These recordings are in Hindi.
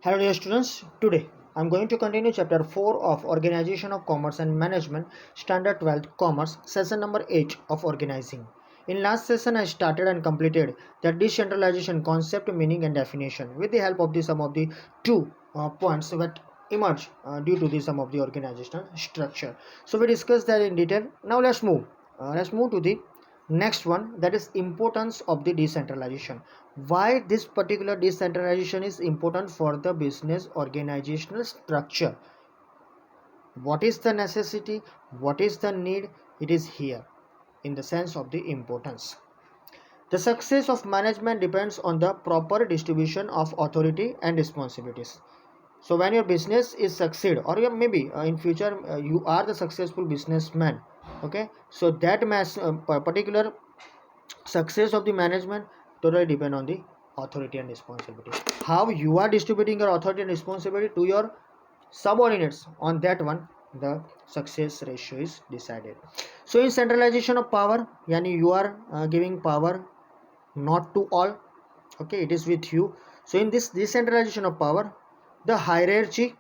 Hello dear students, today I am going to continue chapter 4 of Organization of Commerce and Management, Standard 12th Commerce, session number 8 of Organizing. In last session I started and completed the decentralization concept, meaning and definition with the help of the some of the two points that emerge due to the some of the organizational structure. So we discussed that in detail. Now let's move. Let's move to the next one, that is importance of the decentralization. Why this particular decentralization is important for the business organizational structure? What is the necessity? What is the need? It is here in the sense of the importance. The success of management depends on the proper distribution of authority and responsibilities. So when your business is succeed, or maybe in future you are the successful businessman, okay, so that particular success of the management totally depend on the authority and responsibility. How you are distributing your authority and responsibility to your subordinates, on that one the success ratio is decided. So in centralization of power, yani you are giving power not to all, okay, it is with you. So in this decentralization of power, the hierarchy,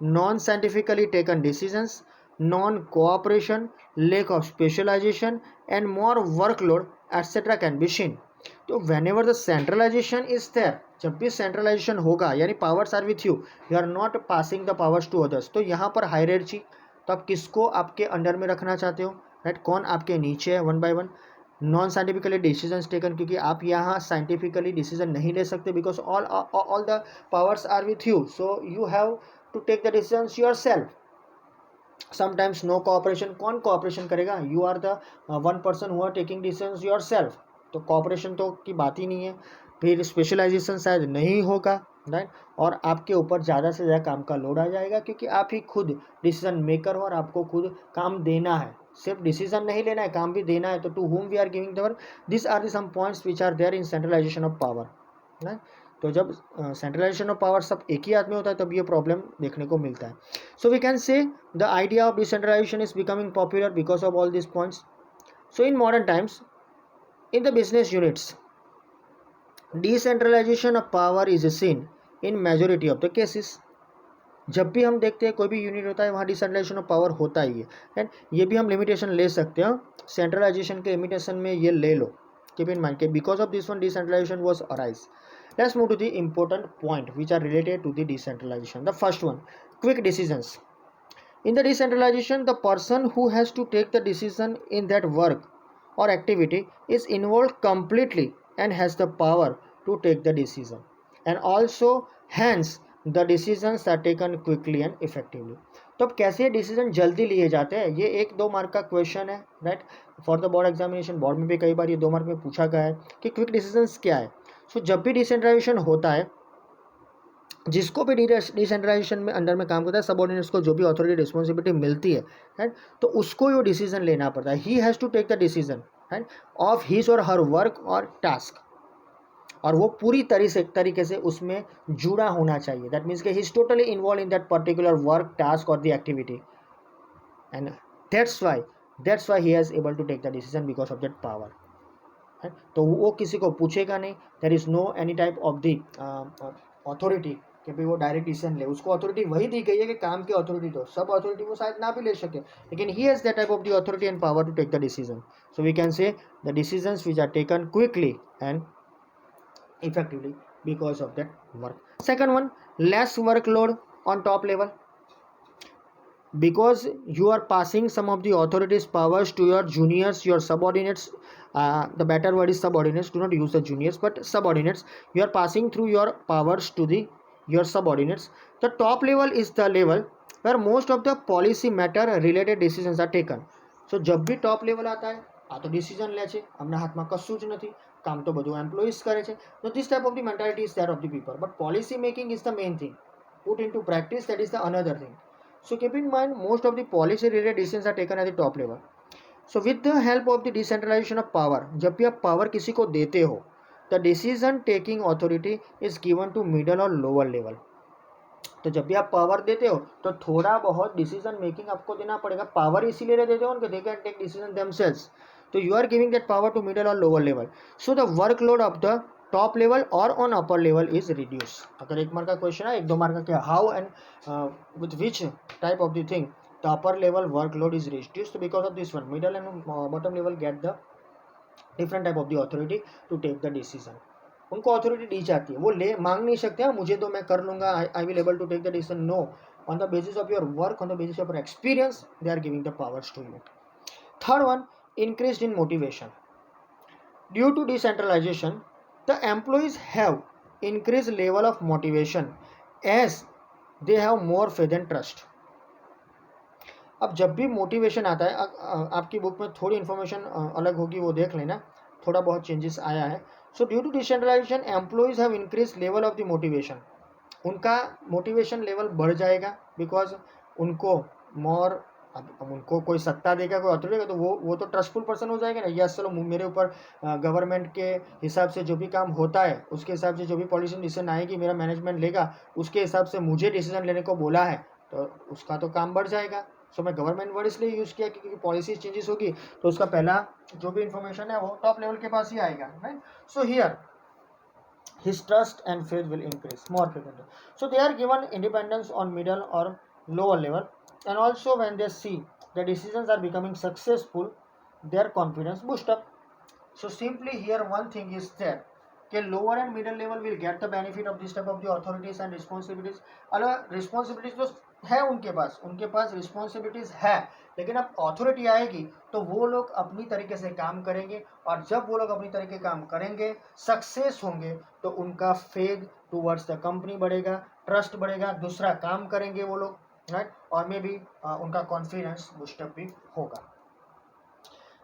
non-scientifically taken decisions, non-cooperation, lack of specialization, and more workload, etc. can be seen. तो whenever the centralization is there, जब भी centralization होगा यानी powers are with you, you are not passing the powers to others, तो यहाँ पर hierarchy, तो आप किसको आपके अंडर में रखना चाहते हो, राइट, कौन आपके नीचे है one by one. Non scientifically decision taken, क्योंकि आप यहाँ साइंटिफिकली डिसीजन नहीं ले सकते because all the powers are with you, so you have to take the decisions yourself. Sometimes no cooperation, कौन कोऑपरेशन करेगा, you are the one person who are taking decisions yourself, तो कोऑपरेशन तो की बात ही नहीं है. फिर स्पेशलाइजेशन शायद नहीं होगा, राइट, और आपके ऊपर ज़्यादा से ज़्यादा काम का लोड आ जाएगा क्योंकि आप ही खुद डिसीजन मेकर हो और आपको खुद काम देना है. सिर्फ डिसीजन नहीं लेना है, काम भी देना है. तो to whom we are giving the work, this are the some points which are there in centralization of power, right. तो जब सेंट्रलाइजेशन ऑफ पावर सब एक ही हाथ में होता है तब ये प्रॉब्लम देखने को मिलता है. So we can say the idea of decentralization is becoming popular because of all this points. So in modern times in the business units, decentralization of power is seen in majority of the cases. जब भी हम देखते हैं कोई भी यूनिट होता है वहाँ डिसेंट्रलाइजेशन ऑफ पावर होता ही है, एंड ये भी हम लिमिटेशन ले सकते हैं. सेंट्रलाइजेशन के लिमिटेशन में ये ले लो, कीप इन माइंड के because of this one decentralization was arise. Let's move to the important point which are related to the decentralization. The first one, quick decisions. In the decentralization, the person who has to take the decision in that work or activity is involved completely and has the power to take the decision. And also, hence, the decisions are taken quickly and effectively. तो अब कैसे डिसीजन जल्दी लिए जाते हैं, ये एक 2 मार्क का क्वेश्चन है, right. For the board examination, board में भी कई बार ये 2 मार्क में पूछा गया है कि क्विक डिसीजंस क्या है. सो जब भी डिसेंट्रलाइजेशन होता है, जिसको भी डिसेंट्रलाइजेशन में अंडर में काम करता है, सबऑर्डिनेट्स को जो भी अथॉरिटी रिस्पॉन्सिबिलिटी मिलती है, राइट, तो उसको ये डिसीजन लेना पड़ता है. He has to take the decision, right, of his or her work और टास्क, और वो पूरी तरीके से उसमें जुड़ा होना चाहिए. दैट मीन्स कि he is totally involve in that particular work, task और the activity, and that's why he has able to take the decision because of that power. तो वो किसी को पूछेगा नहीं. There is no any type of the authority कि भाई वो डायरेक्ट डिसीजन ले. उसको अथॉरिटी वही दी गई है कि काम की अथॉरिटी, तो सब अथॉरिटी वो शायद ना भी ले सके, लेकिन he has that type of the authority and power to take the decision. So we can say the decisions which are taken quickly and effectively because of that work. Second one, less workload on top level, because you are passing some of the authorities powers to your juniors, your subordinates. The better word is subordinates, do not use the juniors but subordinates. You are passing through your powers to the your subordinates. The top level is the level where most of the policy matter related decisions are taken. So जब भी टॉप लेवल आता है આ તો ડિસિઝન લે છે, અમના હાથમાં કશું જ નથી, કામ તો બધું એમ્પ્લોઈઝ કરે છે. તો this type of the mentality is there of the people, but policy making is the main thing. Put into practice, that is the another thing. So keep in mind, most of the policy related decisions are taken at the top level. So with the help of the decentralization of power, जब भी आप पावर किसी को देते हो, the decision taking authority is given to middle और lower level. तो जब भी आप पावर देते हो तो थोड़ा बहुत डिसीजन मेकिंग आपको देना पड़ेगा. पावर इसीलिए देते हो कि they can take decision themselves. तो you are giving that power to middle और lower level. So the workload of the top level और on upper level is reduce. अगर 1 मार्क का क्वेश्चन है, 1-2 मार्क का क्या, how and with which type of the thing the upper level workload is reduced because of this one, middle and bottom level get the different type of the authority to take the decision. उनको अथॉरिटी दी जाती है, वो ले मांग नहीं सकते हैं मुझे तो मैं कर लूंगा, I will able to take the decision. No, on the basis of your work, on the basis of your experience, they are giving the powers to you. Third one, increased in motivation. Due to decentralization, the employees have increased level of motivation as they have more faith and trust. अब जब भी मोटिवेशन आता है, आपकी बुक में थोड़ी इन्फॉर्मेशन अलग होगी, वो देख लेना, थोड़ा बहुत चेंजेस आया है। So due to decentralization employees have increase level of the motivation, उनका मोटिवेशन लेवल बढ़ जाएगा बिकॉज उनको मोर, अब उनको कोई सत्ता देगा, कोई अथॉरिटी देगा, तो वो तो ट्रस्टफुल पर्सन हो जाएगा ना। यस, चलो मेरे ऊपर गवर्नमेंट के हिसाब से जो भी काम होता है, उसके हिसाब से जो भी पॉलिसी डिसीजन आएगी, मेरा मैनेजमेंट लेगा, उसके हिसाब से मुझे डिसीजन लेने को बोला है, तो उसका तो काम बढ़ जाएगा। सो मैं गवर्नमेंट वर्ड इसलिए यूज़ किया क्योंकि पॉलिसी चेंजेस होगी तो उसका पहला जो भी इंफॉर्मेशन है वो टॉप लेवल के पास ही आएगा, right. So here his trust and faith will increase, more faith. So they are given independence on middle or lower level, and also when they see the decisions are becoming successful, their confidence boost up. So simply here one thing is there, कि lower and middle level will get the benefit of this type of the authorities and responsibilities. अलग responsibilities तो है उनके पास responsibilities है, लेकिन अब authority आएगी तो वो लोग अपनी तरीके से काम करेंगे, और जब वो लोग अपनी तरीके काम करेंगे, सक्सेस होंगे, तो उनका फेथ टूवर्ड्स द कंपनी बढ़ेगा, ट्रस्ट बढ़ेगा, दूसरा काम करेंगे वो लोग, राइट, और मे भी उनका कॉन्फिडेंस बूस्टअप भी होगा।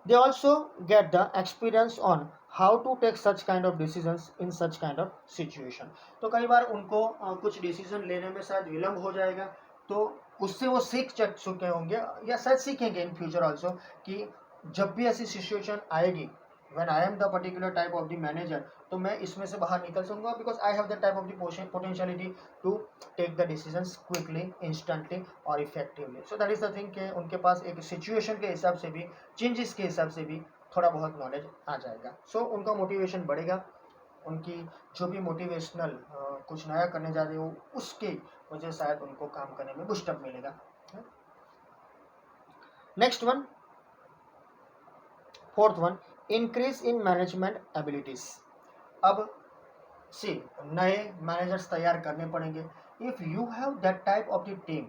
They also get the experience on how to take such kind of decisions in such kind of situation. तो कई बार उनको कुछ डिसीजन लेने में शायद विलम्ब हो जाएगा, तो उससे वो सीख चुके होंगे या शायद सीखेंगे इन फ्यूचर ऑल्सो, कि जब भी ऐसी सिचुएशन आएगी, when I am the particular type of the manager, तो मैं इसमें से बाहर निकल सकूंगा because I have the type of the potentiality to take the decisions quickly, instantly और effectively. So that is the thing कि उनके पास एक सिचुएशन के हिसाब से भी, चेंजेस के हिसाब से भी थोड़ा बहुत नॉलेज आ जाएगा। सो उनका मोटिवेशन बढ़ेगा, उनकी जो भी मोटिवेशनल कुछ नया करने जा रहे हो उसके वजह शायद उनको काम करने में बूस्टअप मिलेगा। Next one, fourth one, increase in management abilities. अब सी, नए मैनेजर्स तैयार करने पड़ेंगे। If you have that type of the team,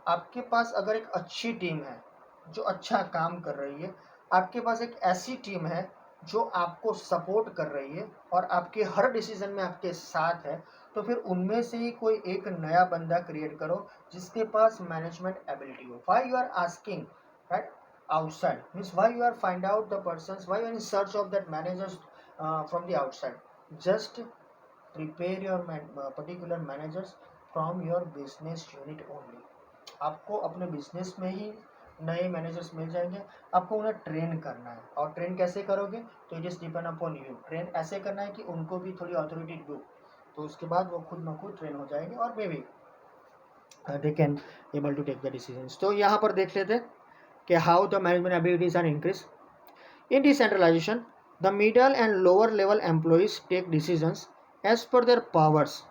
आपके पास अगर एक अच्छी टीम है जो अच्छा काम कर रही है, आपके पास एक ऐसी टीम है जो आपको सपोर्ट कर रही है और आपके हर डिसीजन में आपके साथ है, तो फिर उनमें से ही कोई एक नया बंदा क्रिएट करो जिसके पास मैनेजमेंट एबिलिटी हो। Why you are asking, right, outside means why you are find out the persons, why you are in search of that managers from the outside. Just prepare your particular managers from your business unit only. आपको अपने बिजनेस में ही नए मैनेजर्स मिल जाएंगे, आपको उन्हें ट्रेन करना है। और ट्रेन कैसे करोगे, तो it is depend upon you. Train ऐसे करना है कि उनको भी थोड़ी अथॉरिटी दो, तो उसके बाद वो खुद ब खुद ट्रेन हो जाएंगे और maybe they can able to take the decisions. तो यहाँ पर देख लेते हैं कि how the management abilities are increase in decentralization. The middle and lower level employees take decisions as per their powers.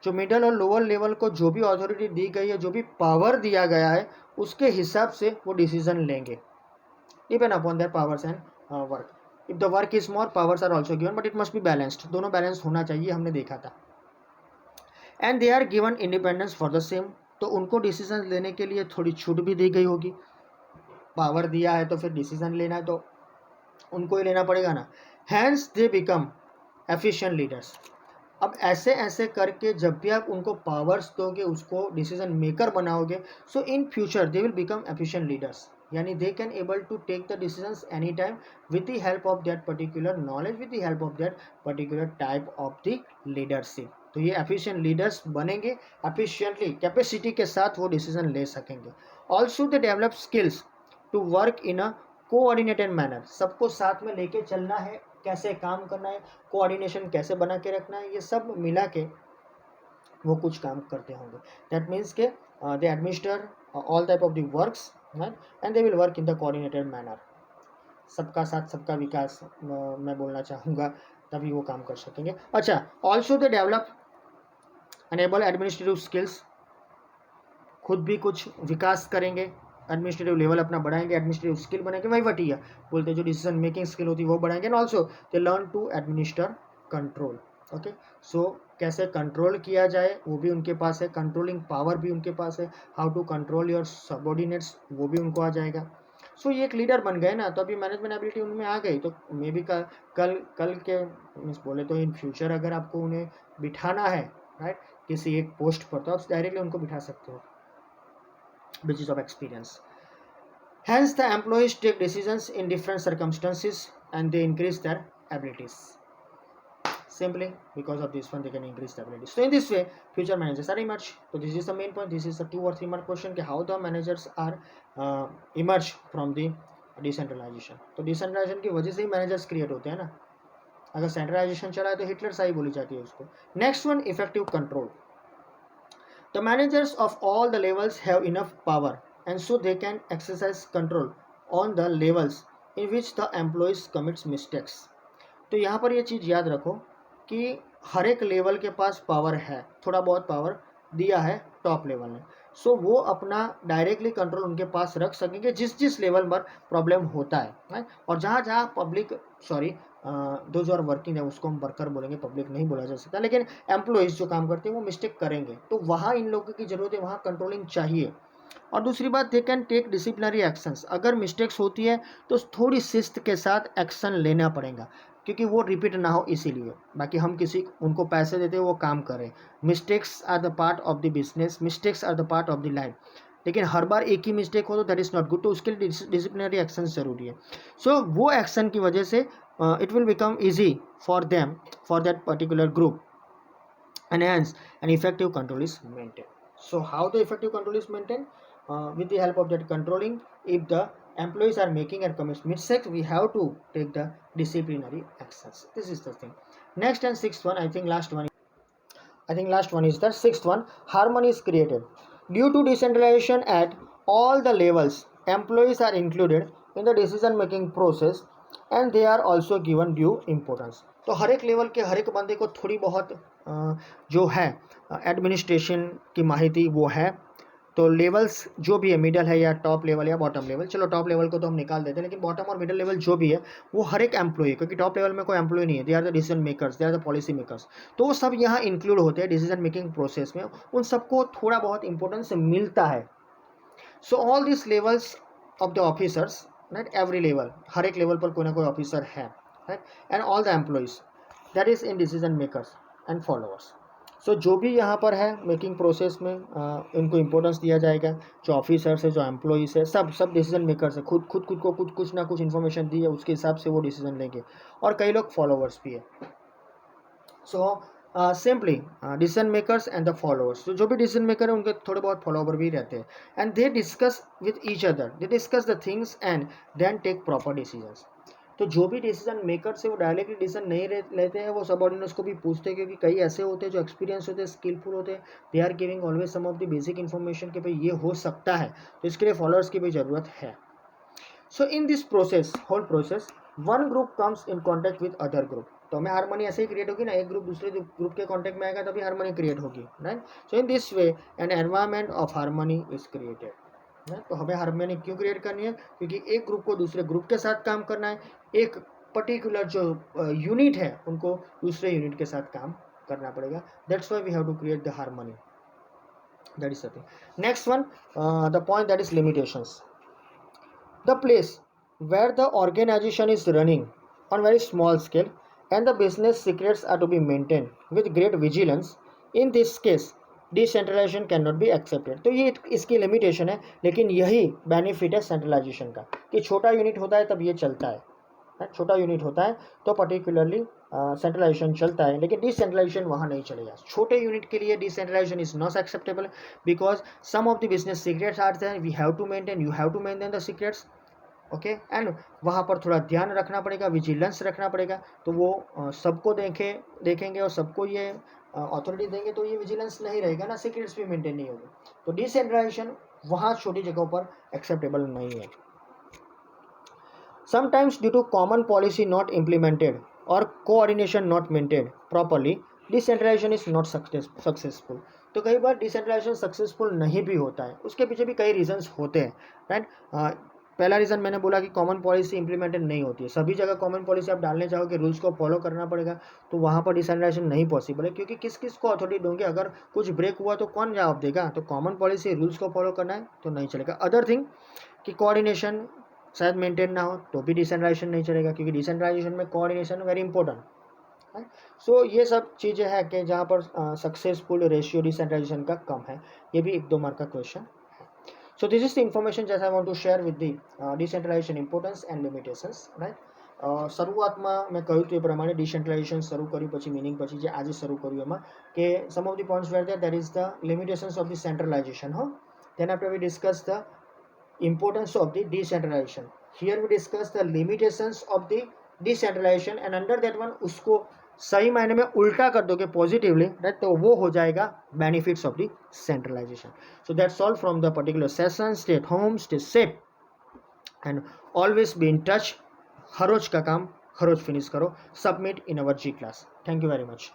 जो मिडल और लोअर लेवल को जो भी अथॉरिटी दी गई है, जो भी पावर दिया गया है, उसके हिसाब से वो डिसीजन लेंगे, depend upon their powers and work. If the work is more, powers are also given, but it must be balanced, दोनों बैलेंस होना चाहिए, हमने देखा था। And they are given independence for the same, तो उनको डिसीजन लेने के लिए थोड़ी छूट भी दी गई होगी। पावर दिया है तो फिर डिसीजन लेना है तो उनको ही लेना पड़ेगा ना। Hence they become efficient leaders. अब ऐसे ऐसे करके जब भी आप उनको पावर्स दोगे, उसको डिसीजन मेकर बनाओगे, so in future they will become efficient leaders, यानी they can able to take the decisions any time with the help of that particular knowledge, with the help of that particular type of the leadership. तो ये एफिशिएंट लीडर्स बनेंगे, एफिशिएंटली कैपेसिटी के साथ वो डिसीजन ले सकेंगे। Also they develop skills to work in a coordinated manner. सबको साथ में लेके चलना है, कैसे काम करना है, कोऑर्डिनेशन कैसे बना के रखना है, ये सब मिला के वो कुछ काम करते होंगे। दैट मीन्स के they administer all type of the works and they will work in the coordinated manner. सबका साथ सबका विकास मैं बोलना चाहूँगा, तभी वो काम कर सकेंगे। अच्छा, also they develop enable administrative skills, खुद भी कुछ विकास करेंगे, एडमिनिस्ट्रेटिव लेवल अपना बढ़ाएंगे, एडमिनिस्ट्रेटिव स्किल बनेंगे, वही वटिया बोलते हैं जो डिसीजन मेकिंग स्किल होती है वो बढ़ाएंगे। And also they learn to administer control. Okay, so कैसे कंट्रोल किया जाए वो भी उनके पास है, कंट्रोलिंग पावर भी उनके पास है, how to control your subordinates वो भी उनको आ जाएगा। सो ये एक लीडर बन गए ना, तो अभी मैनेजमेंट एबिलिटी उनमें आ गई, तो मे बी कल के मीन्स बोले तो इन फ्यूचर अगर आपको उन्हें बिठाना है राइट किसी एक पोस्ट पर, तो आप डायरेक्टली उनको बिठा सकते हो, basis of experience. Hence, the employees take decisions in different circumstances and they increase their abilities. Simply because of this one, they can increase the abilities. So, in this way, future managers are emerged. So, this is the main point. This is the 2 or 3 mark question: how the managers are emerged from the decentralization. तो decentralization की वजह से ही managers create होते हैं ना, अगर centralization चला है तो हिटलर साही बोली जाती है उसको। Next one, effective control. The managers of all the levels have enough power and so they can exercise control on the levels in which the employees commits mistakes. तो यहाँ पर ये चीज़ याद रखो कि हर एक लेवल के पास पावर है, थोड़ा बहुत पावर दिया है टॉप लेवल ने, सो वो अपना डायरेक्टली कंट्रोल उनके पास रख सकेंगे जिस जिस लेवल पर प्रॉब्लम होता है। और जहाँ जहाँ पब्लिक दोज आर वर्किंग है उसको हम वर्कर बोलेंगे, पब्लिक नहीं बोला जा सकता, लेकिन एम्प्लॉयज़ जो काम करते हैं वो मिस्टेक करेंगे, तो वहाँ इन लोगों की ज़रूरत है, वहाँ कंट्रोलिंग चाहिए। और दूसरी बात, they can take disciplinary actions, अगर मिस्टेक्स होती है तो थोड़ी शिस्त के साथ एक्शन लेना पड़ेगा क्योंकि वो रिपीट ना हो इसीलिए। बाकी हम किसी उनको पैसे देते हैं वो काम करें, mistakes are the part of the business, mistakes are the part of the life, लेकिन हर बार एक ही मिस्टेक हो तो दैट इज़ नॉट गुड, तो उसके लिए डिसिप्लिनरी एक्शन जरूरी है। सो वो एक्शन की वजह से it will become easy for them, for that particular group, and hence an effective control is maintained. So how the effective control is maintained? With the help of that controlling, if the employees are making and commit mistakes, we have to take the disciplinary actions. This is the thing. Next and sixth one, I think last one is the sixth one. Harmony is created due to decentralization at all the levels. Employees are included in the decision making process and they are also given due importance. तो हर एक लेवल के हर एक बंदे को थोड़ी बहुत जो है एडमिनिस्ट्रेशन की माहिती वो है। तो लेवल्स जो भी है, मिडल है या टॉप लेवल या बॉटम लेवल, चलो टॉप लेवल को तो हम निकाल देते हैं, लेकिन बॉटम और मिडल लेवल जो भी है वो हर एक एम्प्लॉय, क्योंकि टॉप लेवल में कोई एम्प्लॉय नहीं है, they are the decision makers, they are the policy makers, तो वो सब यहाँ इंक्लूड होते हैं डिसीजन मेकिंग प्रोसेस में, उन सबको थोड़ा बहुत इंपॉर्टेंस मिलता है। So all this levels of the officers, right, every level, हर एक लेवल पर कोई ना कोई ऑफिसर है, right, and all the employees that is in decision makers and followers. So जो भी यहाँ पर है मेकिंग प्रोसेस में इनको इंपॉर्टेंस दिया जाएगा, जो ऑफिसर्स है, जो एम्प्लॉइज है, सब डिसीजन मेकर्स है, खुद को कुछ ना कुछ इन्फॉर्मेशन दी है, उसके हिसाब से वो डिसीजन लेंगे, और कई लोग फॉलोअर्स भी है। So simply decision makers and the followers, तो जो भी डिसीजन मेकर है उनके थोड़े बहुत फॉलोअर भी रहते हैं, and they discuss with each other, they discuss the things and then take proper decisions. तो जो भी डिसीजन मेकर से वो डायरेक्टली डिसीजन नहीं लेते हैं, वो सबऑर्डिनेट्स को भी पूछते हैं, क्योंकि कई ऐसे होते हैं जो एक्सपीरियंस होते हैं, स्किलफुल होते हैं, they are giving always some of the basic information कि भाई ये हो सकता है, तो इसके लिए फॉलोअर्स की भी ज़रूरत है। So in this process, whole process, one group comes in contact with other group, तो हमें हारमोनी ऐसे ही क्रिएट होगी ना, एक ग्रुप दूसरे ग्रुप के कॉन्टैक्ट में आएगा तभी हारमोनी क्रिएट होगी, right. So in this way an environment of harmony is created, तो हमें हारमोनी क्यों क्रिएट करनी है? क्योंकि एक ग्रुप को दूसरे ग्रुप के साथ काम करना है, एक पर्टिकुलर जो यूनिट है उनको दूसरे यूनिट के साथ काम करना पड़ेगा, that's why we have to create the harmony, that is the thing. Next one, the point that is limitations. The place where the organization is running on very small scale and the business secrets are to be maintained with great vigilance, in this case decentralization cannot be accepted। तो ये इसकी लिमिटेशन है, लेकिन यही बेनिफिट है सेंट्रलाइजेशन का कि छोटा यूनिट होता है तब ये चलता है, छोटा यूनिट होता है तो पर्टिकुलरली सेंट्रलाइजेशन चलता है, लेकिन डिसेंट्रलाइजेशन वहाँ नहीं चलेगा। छोटे यूनिट के लिए decentralization is not acceptable because some of the business secrets are there, we have to maintain, you have to maintain the secrets, okay, and वहाँ पर थोड़ा ध्यान रखना पड़ेगा, विजिलेंस रखना पड़ेगा, तो वो सबको देखेंगे और सबको ये अथॉरिटी देंगे, तो ये विजिलेंस नहीं रहेगा ना, सीक्रेट्स भी मेंटेन नहीं होगी, तो डिसेंट्रलाइजेशन वहाँ छोटी जगहों पर एक्सेप्टेबल नहीं है। Sometimes due to common policy not implemented, और coordination not maintain properly, decentralization is not successful. तो कई बार डिसेंट्रलाइजेशन सक्सेसफुल नहीं भी होता है, उसके पीछे भी कई रीजंस होते हैं, राइट। पहला रीज़न मैंने बोला कि कॉमन पॉलिसी इंप्लीमेंटेड नहीं होती है। सभी जगह कॉमन पॉलिसी आप डालने चाहोगे, रूल्स को फॉलो करना पड़ेगा, तो वहाँ पर डिसेंट्रलाइजेशन नहीं पॉसिबल है, क्योंकि किस किस को अथॉरिटी दोगे? अगर कुछ ब्रेक हुआ तो कौन जवाब देगा? तो कॉमन पॉलिसी रूल्स को फॉलो करना है तो नहीं चलेगा। अदर थिंग कि कोऑर्डिनेशन शायद मेंटेन ना हो तो भी डिसेंट्रलाइजेशन नहीं चलेगा, क्योंकि डिसेंट्रलाइजेशन में कोऑर्डिनेशन वेरी इंपॉर्टेंट है। सो ये सब चीज़ें हैं कि जहाँ पर सक्सेसफुल रेशियो डिसेंट्रलाइजेशन का कम है। ये भी 1-2 मार्क का क्वेश्चन है। So this is the information that I want to share with the decentralization importance and limitations, right? શરૂઆતમાં મેં કહ્યું હતું એ પ્રમાણે ડિસેન્ટ્રલાઇઝેશન શરૂ કર્યું, પછી મિનિંગ, પછી જે આજે શરૂ કર્યું એમાં કે some of the points where that is the limitations of the centralisation. Then after we discuss the importance of the decentralization. Here we discuss the limitations of the decentralization and under that one उसको सही मायने में उल्टा कर दोगे पॉजिटिवली, राइट, तो वो हो जाएगा benefits of the centralisation. So that's all from the particular session. Stay at home, stay safe and always be in touch. हर रोज का काम हर रोज फिनिश करो. Submit in our G class. Thank you very much.